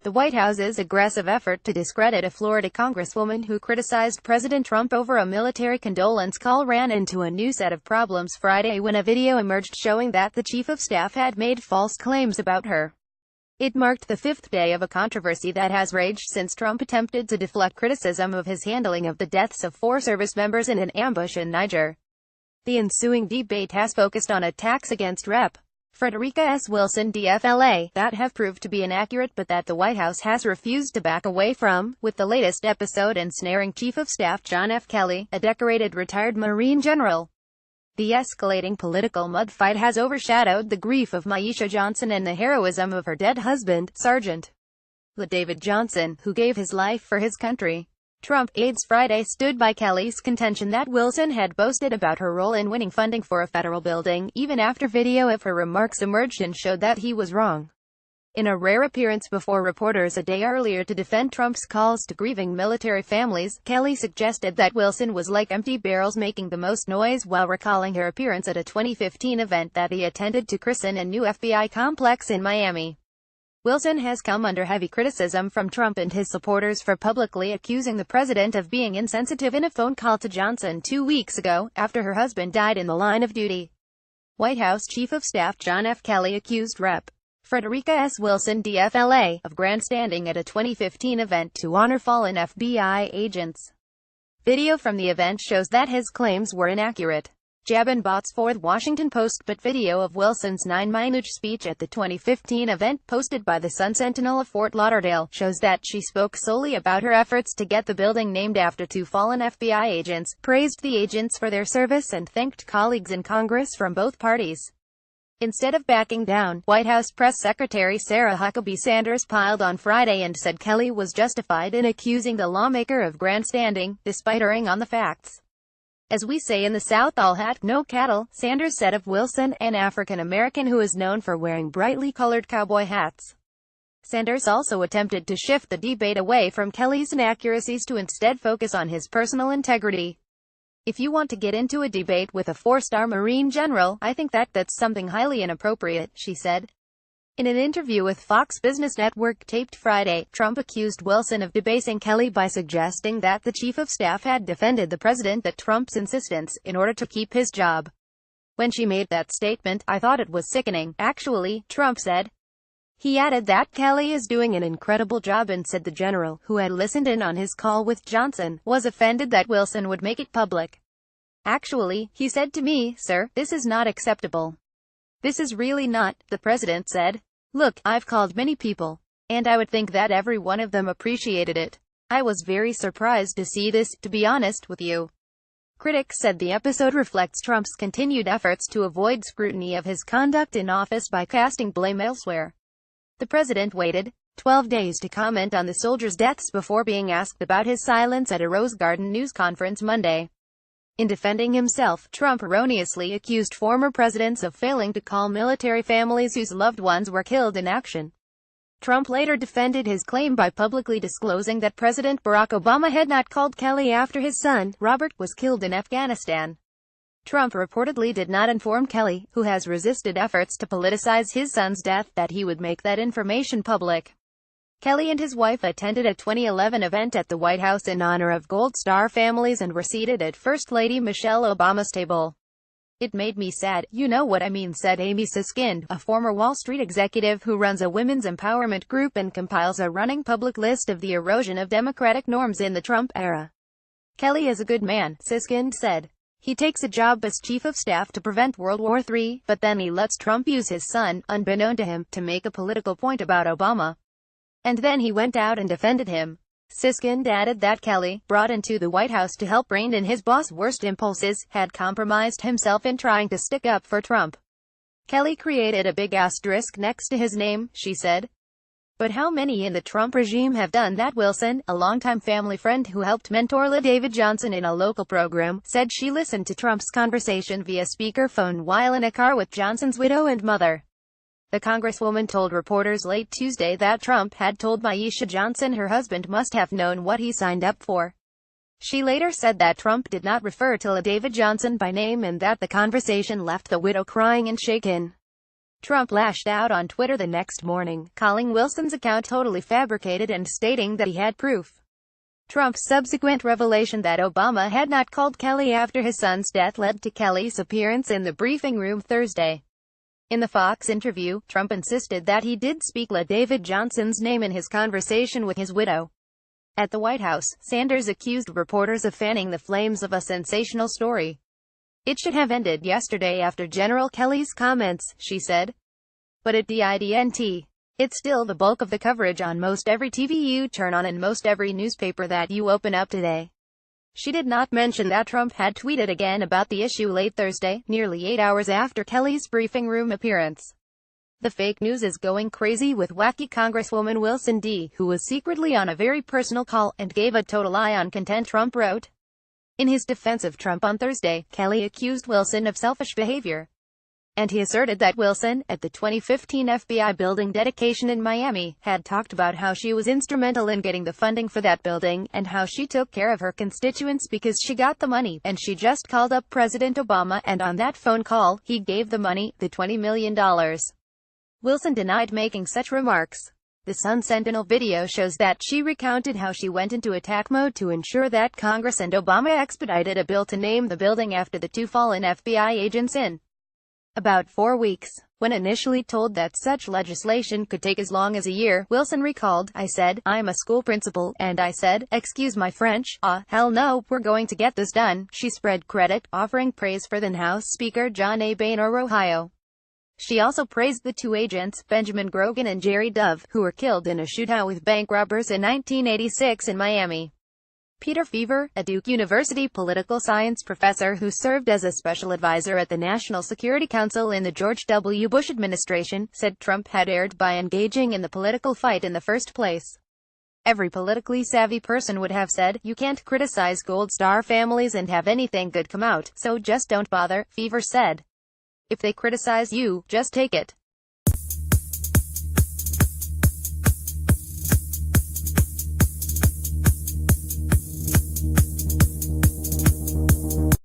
The White House's aggressive effort to discredit a Florida congresswoman who criticized President Trump over a military condolence call ran into a new set of problems Friday when a video emerged showing that the chief of staff had made false claims about her. It marked the fifth day of a controversy that has raged since Trump attempted to deflect criticism of his handling of the deaths of 4 service members in an ambush in Niger. The ensuing debate has focused on attacks against Rep. Frederica S. Wilson DFLA that have proved to be inaccurate but that the White House has refused to back away from, with the latest episode ensnaring Chief of Staff John F. Kelly, a decorated retired Marine general. The escalating political mudfight has overshadowed the grief of Maisha Johnson and the heroism of her dead husband, Sergeant David Johnson, who gave his life for his country. Trump aides Friday stood by Kelly's contention that Wilson had boasted about her role in winning funding for a federal building, even after video of her remarks emerged and showed that he was wrong. In a rare appearance before reporters a day earlier to defend Trump's calls to grieving military families, Kelly suggested that Wilson was like empty barrels making the most noise while recalling her appearance at a 2015 event that he attended to christen a new FBI complex in Miami. Wilson has come under heavy criticism from Trump and his supporters for publicly accusing the president of being insensitive in a phone call to Johnson 2 weeks ago, after her husband died in the line of duty. White House Chief of Staff John F. Kelly accused Rep. Frederica S. Wilson DFLA of grandstanding at a 2015 event to honor fallen FBI agents. Video from the event shows that his claims were inaccurate. Jabin bots for the Washington Post, but video of Wilson's 9-minute speech at the 2015 event posted by the Sun-Sentinel of Fort Lauderdale shows that she spoke solely about her efforts to get the building named after 2 fallen FBI agents, praised the agents for their service and thanked colleagues in Congress from both parties. Instead of backing down, White House Press Secretary Sarah Huckabee Sanders piled on Friday and said Kelly was justified in accusing the lawmaker of grandstanding, despite erring on the facts. As we say in the South, all hat, no cattle, Sanders said of Wilson, an African-American who is known for wearing brightly colored cowboy hats. Sanders also attempted to shift the debate away from Kelly's inaccuracies to instead focus on his personal integrity. If you want to get into a debate with a 4-star Marine general, I think that's something highly inappropriate, she said. In an interview with Fox Business Network taped Friday, Trump accused Wilson of debasing Kelly by suggesting that the chief of staff had defended the president at Trump's insistence, in order to keep his job. When she made that statement, I thought it was sickening, actually, Trump said. He added that Kelly is doing an incredible job and said the general, who had listened in on his call with Johnson, was offended that Wilson would make it public. Actually, he said to me, "Sir, this is not acceptable. This is really not," the president said. "Look, I've called many people, and I would think that every one of them appreciated it. I was very surprised to see this, to be honest with you." Critics said the episode reflects Trump's continued efforts to avoid scrutiny of his conduct in office by casting blame elsewhere. The president waited 12 days to comment on the soldiers' deaths before being asked about his silence at a Rose Garden news conference Monday. In defending himself, Trump erroneously accused former presidents of failing to call military families whose loved ones were killed in action. Trump later defended his claim by publicly disclosing that President Barack Obama had not called Kelly after his son, Robert, was killed in Afghanistan. Trump reportedly did not inform Kelly, who has resisted efforts to politicize his son's death, that he would make that information public. Kelly and his wife attended a 2011 event at the White House in honor of Gold Star families and were seated at First Lady Michelle Obama's table. "It made me sad, you know what I mean," said Amy Siskind, a former Wall Street executive who runs a women's empowerment group and compiles a running public list of the erosion of democratic norms in the Trump era. "Kelly is a good man," Siskind said. "He takes a job as chief of staff to prevent World War III, but then he lets Trump use his son, unbeknown to him, to make a political point about Obama. And then he went out and defended him." Siskind added that Kelly, brought into the White House to help rein in his boss' worst impulses, had compromised himself in trying to stick up for Trump. "Kelly created a big asterisk next to his name," she said. "But how many in the Trump regime have done that?" Wilson, a longtime family friend who helped mentor David Johnson in a local program, said she listened to Trump's conversation via speakerphone while in a car with Johnson's widow and mother. The congresswoman told reporters late Tuesday that Trump had told Maisha Johnson her husband must have known what he signed up for. She later said that Trump did not refer to David Johnson by name and that the conversation left the widow crying and shaken. Trump lashed out on Twitter the next morning, calling Wilson's account totally fabricated and stating that he had proof. Trump's subsequent revelation that Obama had not called Kelly after his son's death led to Kelly's appearance in the briefing room Thursday. In the Fox interview, Trump insisted that he did speak David Johnson's name in his conversation with his widow. At the White House, Sanders accused reporters of fanning the flames of a sensational story. "It should have ended yesterday after General Kelly's comments," she said. "But it didn't. It's still the bulk of the coverage on most every TV you turn on and most every newspaper that you open up today." She did not mention that Trump had tweeted again about the issue late Thursday, nearly 8 hours after Kelly's briefing room appearance. "The fake news is going crazy with wacky Congresswoman Wilson D., who was secretly on a very personal call and gave a total eye-on content," Trump wrote. In his defense of Trump on Thursday, Kelly accused Wilson of selfish behavior. And he asserted that Wilson, at the 2015 FBI building dedication in Miami, had talked about how she was instrumental in getting the funding for that building, and how she took care of her constituents because she got the money, and she just called up President Obama, and on that phone call, he gave the money, the $20 million. Wilson denied making such remarks. The Sun Sentinel video shows that she recounted how she went into attack mode to ensure that Congress and Obama expedited a bill to name the building after the two fallen FBI agents in about 4 weeks. When initially told that such legislation could take as long as a year, Wilson recalled, "I said, I'm a school principal, and I said, excuse my French, hell no, we're going to get this done." She spread credit, offering praise for then House Speaker John A. Boehner, Ohio. She also praised the two agents, Benjamin Grogan and Jerry Dove, who were killed in a shootout with bank robbers in 1986 in Miami. Peter Feaver, a Duke University political science professor who served as a special advisor at the National Security Council in the George W. Bush administration, said Trump had erred by engaging in the political fight in the first place. "Every politically savvy person would have said, you can't criticize Gold Star families and have anything good come out, so just don't bother," Feaver said. "If they criticize you, just take it.